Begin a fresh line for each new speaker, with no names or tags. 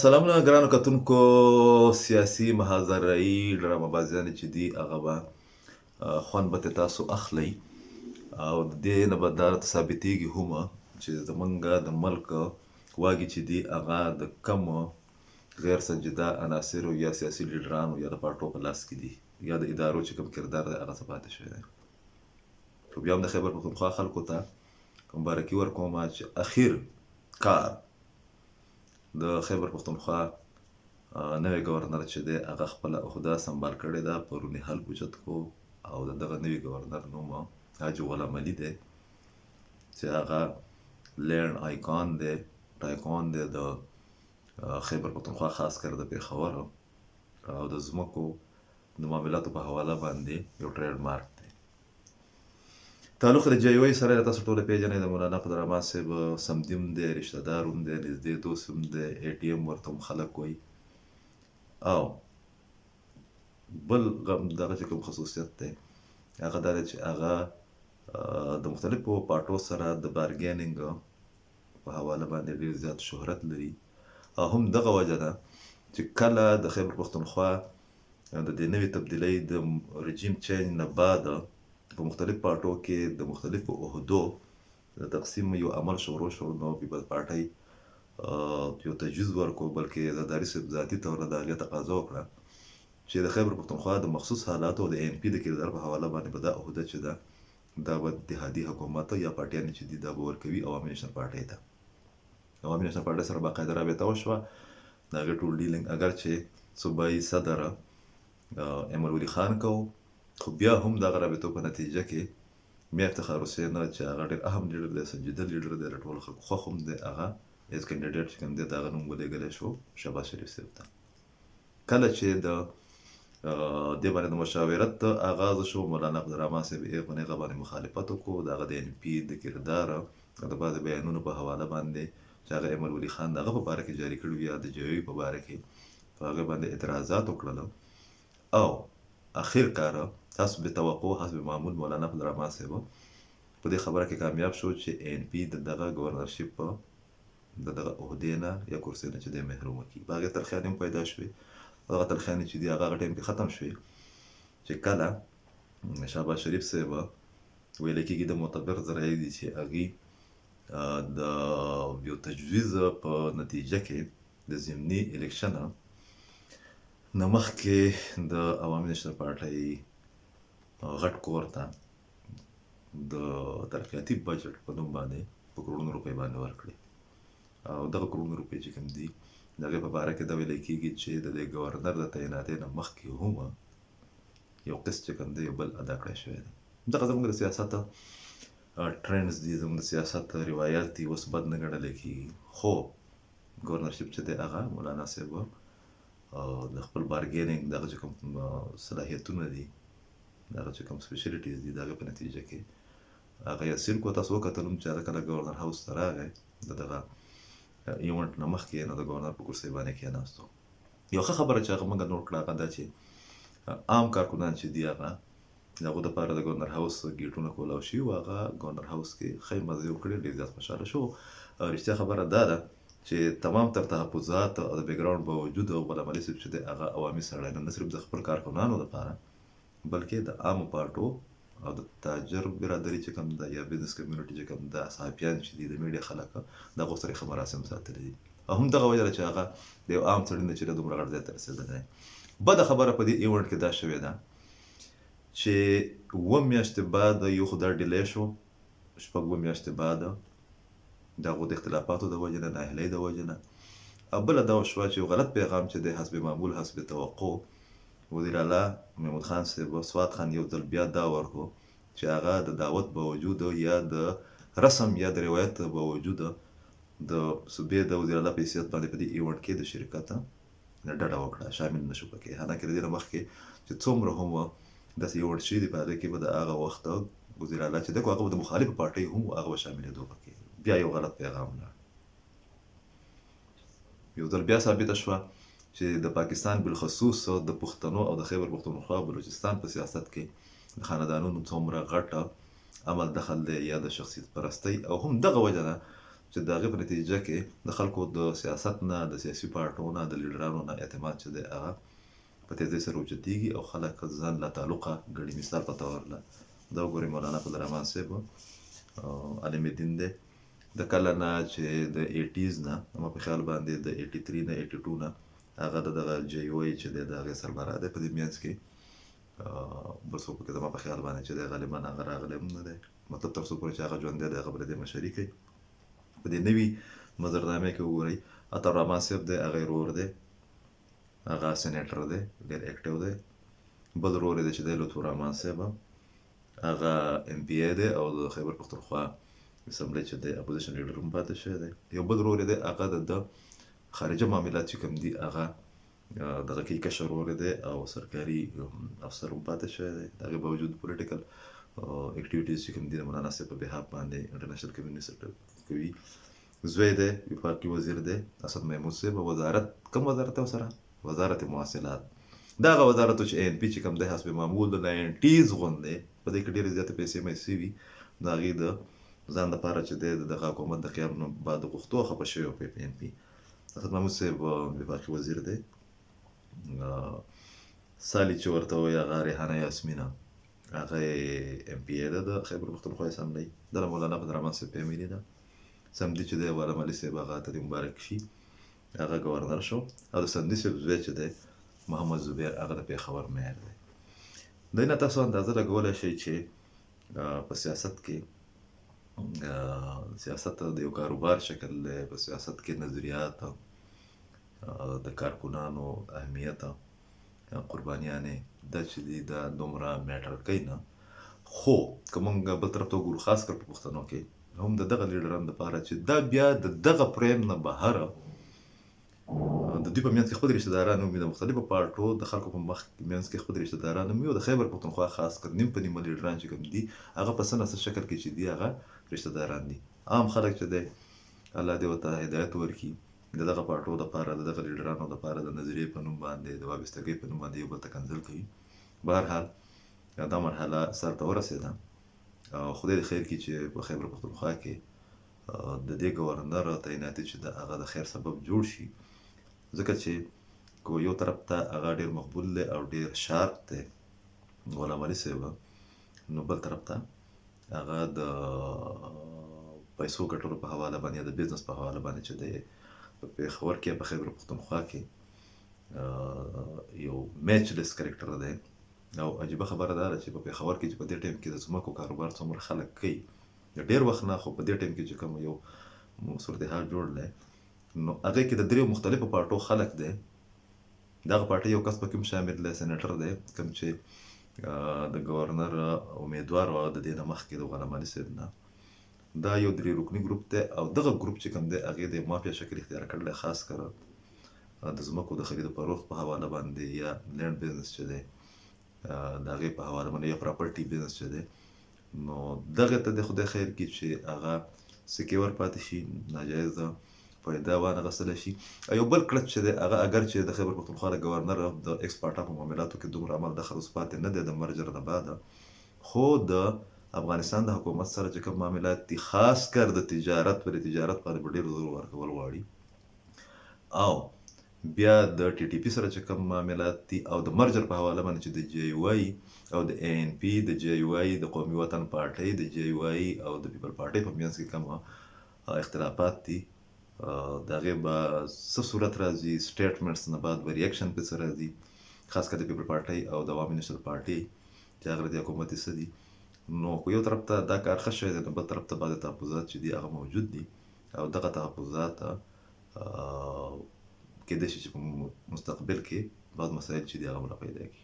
سلامونه ګرانو کتونکو. سیاسي محاذره‌يي ډرامه بازیانې چې دي هغه به خوند به ترې تاسو اخلئ او د دې نه به دا راته ثابتېږي هم چې زمونږ د ملک واګې چې دي هغه د کمو غیر سنجیده عناصرو یا سیاسي لیډرانو یا د پارټو په لاس کې دي یا د ادارو چې کوم کردار دی هغه څه پاتې شوی دی. خو بیا هم د خیبر پښتونخوا خلکو ته مبارکي ورکوم چې اخیر کار د خیبر پښتونخوا نوی گورنر چې دی هغه خپله عهده سنبال کړې ده. پرون یې حلف اوچت کړو او د دغه نوي گورنر نوم حاجي غلام علي دی چې هغه لینډ آیکون دی، ټایکون دی د خیبر پښتونخوا، خاص کر د پېښور او د ځمکو د معاملاتو په حواله باندې یو ټریډ مارک دی. تعلق د جی وی سره تاسو ټول پیژنئ. د مولانا قدرحمان صاحب صمدي هم دی، رشته دار هم دی، نږدې دوست هم دی، اے ټي ایم ورته هم خلک وایي. او بل دغه چې کوم خصوصیت دی هغه دا دی چې هغه د مختلفو پارټو سره د بارګیننګ په حواله باندې ډېر زیات شهرت لري. او هم دغه وجه ده چې کله د خیبر پښتونخوا د دې نوې تبدیلۍ د رژیم چینج نه بعد په مختلف پارټو کې د مختلفو عهدو د تقسیم یو عمل شروع شو، نو پیپلز پارټۍ یو تجویز ورکړو، بلکې زرداري صاحب ذاتي طور د هغې تقاضا وکړه چې د خیبر پښتونخوا د مخصوص حالاتو او د ایم پي د کردار په حواله باندې به دا عهده چې ده دا به اتحادي حکومت یا پارټیانې چې دي دا به ورکوي عوامي نیشنل پارټۍ ته. عوامي نیشنل پارټۍ سره باقاعده رابطه وشوه. د هغې ټول ډیلینګ اگر چې صوبایي صدر ایمل ولی خان کو، خو بیا هم دغه رابطو په نتیجه کې میا افتخار حسین چې هغه ډېر اهم لیډر دی، سنجیده لیډر دی، د ټولو خلکو خوښ هم دی، هغه ایز کینډیډیټ چې کوم دی د هغه نوم ولېږلی شو شهباز شریف صاحب ته. کله چې د دې باندې د مشاورت آغاز شو، مولانا قدرحمان صاحب یې په هغه باندې مخالفت وکړو. د هغه د این پي د کردار د بعضې بیانونو په حواله باندې چې هغه ایمل ولی خان د هغه په باره کې جاري کړي یا د جوی په باره کې په هغې باندې اعتراضات وکړل. او اخر کار حسب توقع حسب معمول مولانا قدرحمان صاحب په دې خبره کې کامیاب شو چې این پي د دغه ګورنرشپ د دغه عهدې نه یا کرسۍ نه چې دی محرومه کړي. په هغې تلخیانې هم پیدا شوې. دغه تلخیانې چې دي هغه ټایم کې ختم شوې چې کله شهباز شریف صاحب ویلی کېږي د معتبر ذرایع دي چې هغې د یو تجویز په نتیجه کې د ضمني الیکشن نه مخکې د عوامي نیشنل پارټۍ غټ کور ته د ترقیاتي بجټ په نوم باندې په کروڑونو روپۍ باندې ورکړي. او دغه کروڑونو روپۍ چې کوم دي د هغې په باره کې دا ویلی کېږي چې د دې ګورنر د تعیناتۍ نه مخکې هم یو قسط چې کوم دی یو بل ادا کړی شوی دی. دغه زموږ د سیاست ټرینډز دي، زموږ د سیاست روایات دي، اوس بد نه ګڼلی کېږي. خو ګورنرشپ چې دی هغه مولانا صاحب د خپل بارګیننګ دغه چې کوم صلاحیتونه دي، دغه چې کوم سپیشلیټیز دي، د هغې په نتیجه کې هغه یاسین کو تاسو وکتل هم چې هغه کله ګورنر هاوس ته راغی د دغه ایونټ نه مخکې نو د ګورنر په کرسۍ باندې کېناستو. یو ښه خبره چې هغه موږ نوټ کړه هغه دا چې عام کارکنان چې دي هغه د هغو دپاره د ګورنر هاوس ګیټونه کولاو شوي وو. هغه ګورنر هاوس کې ښه مزې وکړې، ډېر زیات خوشحاله شو. او رښتیا خبره دا ده چې تمام تر تحفظات او د بیکګراونډ باوجود غلام علي صاحب چې دی هغه عوامي سړی نه صرف د خپل کارکنانو دپاره بلکې د عامو پارټو او د تاجر برادري چې کوم ده یا بزنس کمیونټي چې کوم ده، صحافیان چې دي، د میډیا خلک د هغو سره یې ښه مراسم ساتلي دي. او هم دغه وجه ده چې هغه د یو عام سړي نه چې دی دومره غټ ځای ته رسېدلی دی. بده خبره په دې ایونټ کې دا شوې ده چې 7 میاشتې بعد یو خو دا ډیلی شو، 6 میاشتې بعد د هغو د اختلافاتو د وجې نه، ناهیلۍ د وجې نه. او بله دا وشوه چې یو غلط پیغام چې دی حسب معمول حسب توقع وزیر اعلی محمود خان صاحب سواد خان یو ځل بیا دا ورکړو چې هغه د دعوت باوجود یا د رسم یا د روایت باوجود د صوبې د وزیر اعلی په حیثیت باندې په دې ایونټ کې د شرکت ډډه وکړه، شامل نه شو پکې. حالانکې د دې نه مخکې چې څومره هم داسې ایونټ شوي دي په هغې کې به د هغه وخت وزیر اعلی چې دی هغه به د مخالفو پارټۍ هم هغه به شاملېدو پکې. بیا یو غلط پیغام لاړ. یو ځل بیا ثابته شوه چې د پاکستان بالخصوص د پښتنو او د خیبر پښتونخوا او بلوچستان په سیاست کې د خاندانونو څومره غټ عمل دخل دی یا د شخصیت پرستۍ. او هم دغه وجه ده چې د هغې په نتیجه کې د خلکو د سیاست نه، د سیاسي پارټو نه، د لیډرانو نه اعتماد چې دی هغه په تیزۍ سره اوچتېږي او خلک ځان له تعلقه ګڼي. مثال په طور دا وګورئ مولانا فضلرحمان صاحب عالم دین دی، د کله نه چې د 80s نه ما په خیال باندې د 83 نه 82 نه هغه د دغه JUI چې دی د هغې سربراہ دی په دې منځ کې بل څوک پکې زما په خیال باندې چې دی غالبا هغه راغلی هم نه دی، مطلب تر څو پورې چې هغه ژوندی دی هغه به د دې مشري کوي. په دې نوي منظرنامې کې وګورئ عطاالرحمان صاحب دی، هغه یې ورور دی، هغه سینیټر دی، ډېر اکټیو دی. بل ورور یې دی چې دی لطفو الرحمان صاحب هغه MPA دی او د خیبر پښتونخوا اسمبلی چې دی اپوزیشن لیډر هم پاتې شوی دی. یو بل ورور یې دی هغه د خارجه معاملات چې کوم دي هغه دغه کې کشر ورور دی او سرکاري افسر هم پاتې شوی دی. د هغې باوجود پولیټیکل اکټیویټیز چې کوم دي د مولانا صاحب په بحاف باندې انټرنیشنل کمیونټي کوي. زوی دی وفاقي وزیر دی اسد محمود صاحب، وزارت کوم وزارت دی ورسره؟ وزارت مواصلات. دا هغه وزارت چې ANP چې کوم دی حسب معمول د 90s غوندې په دې کې ډېرې زیاتې پیسې میسرې وي د هغې د ځان دپاره چې دی د دغه حکومت د قیام نه بعد غوښتو خفه شوی په ANP. اسد محمود صاحب وفاقي وزیر دی. سالي چې ورته وایي هغه ریحانه یاسمینه هغه MPA ده د خیبر پښتونخوا اسمبلی، د مولانا فضلرحمان صاحب فیملي ده. سمدي چې دی والم علي صاحب هغه ته دې مبارک شي هغه ګورنر شو، او د سندي صاحب زوی چې دی محمد زبیر هغه د پېښور میر دی. دی نه تاسو اندازه لګولی شئ چې په سیاست کې سیاست د یو کاروبار شکل دی، په سیاست کې نظریات د کارکنانو اهمیت قربانیانې دا چې دي دا دومره میټر کوي نه. خو که موږ بل طرف ته وګورو خاص کر په پښتنو کې هم د دغه لیډرانو دپاره چې دا بیا د دغه فریم نه بهره د دوی په منځ کې خپل رشته داران ومي، د مختلفو پارټو د خلکو په منځ کې خپل رشته داران ومي، او د خیبر پښتونخوا خاص کر نیم په نیمه لیډران چې کوم دي هغه په څه نه څه شکل کې چې دي هغه رشته داران دي. عام خلک چې دی الله دې ورته هدایت ورکړي د دغه پارټو دپاره د دغه لیډرانو دپاره د نظریې په نوم باندې د وابستګۍ په نوم باندې یو بل ته کنځل کوي. بهرحال دا مرحله سر ته ورسېده او خدای دې خیر کړي چې په خیبر پښتونخوا کې د دې ګورنر تعیناتي چې د هغه د خیر سبب جوړ شي، ځکه چې که یو طرف ته هغه ډېر مقبول دی او ډېر شارپ دی غلام علي صاحب، نو بل طرف ته هغه د پیسو ګټلو په حواله باندې یا د بزنس په حواله باندې چې دی په پېښور کې په خیبر پښتونخوا کې یو میچلیس کرکټر دی. او عجیبه خبره دا ده چې په پېښور کې چې په دې ټایم کې د ځمکو کاروبار څومره خلک کوي، ډېر وخت نه خو په دې ټایم کې چې کوم یو صورتحال جوړ دی نو هغې کې د دریو مختلفو پارټو خلک دی. دغه پارټۍ یو کس پکې هم شامل دی، سینیټر دی کوم چې د ګورنر امیدوار و د دې نه مخکې د غلام علي صاحب نه. دا یو درې رکني ګروپ دی او دغه ګروپ چې کوم دی هغې د مافیا شکل اختیار کړلی، خاص کر د ځمکو د خرید و فروخت په حواله باندې یا لینډ بزنس چې دی د هغې په حواله باندې یا پراپرټي بزنس چې دی. نو دغې ته د خدای خیر کړي چې هغه سکیور پاتې شي، ناجایز فایده وانغستلی شي. یو بل کلچ چې دی هغه اگر چې د خیبر پښتونخوا د ګورنر د ایکسپارټا په معاملاتو کې دومره عمل دخل اوس پاتې نه دی د مرجر نه بعده، خو د افغانستان د حکومت سره چې کوم معاملات دي خاص کر د تجارت پر تجارت باندې به ډېر زور ورکول غواړي، او بیا د TTP سره چې کوم معاملات دي او د مرجر په حواله باندې چې د JUI او د ANP د JUI د قومي وطن پارټۍ د JUI او د پیپل پارټۍ په منځ کې کوم اختلافات دي د هغې به څه صورت راځي، سټیټمنټس نه بعد به ریاکشن پې څه راځي، خاص کر د پیپل پارټۍ او د عوامي نیشنل پارټۍ چې هغه د حکومتي څه دي. نو که یو طرف ته دا کار ښه شوی دی نو بل طرف ته بعضې تحفظات چې دي هغه موجود دي او دغه تحفظات کېدای شي چې په مستقبل کې بعض مسایل چې دي هغه هم را پیدا کړي.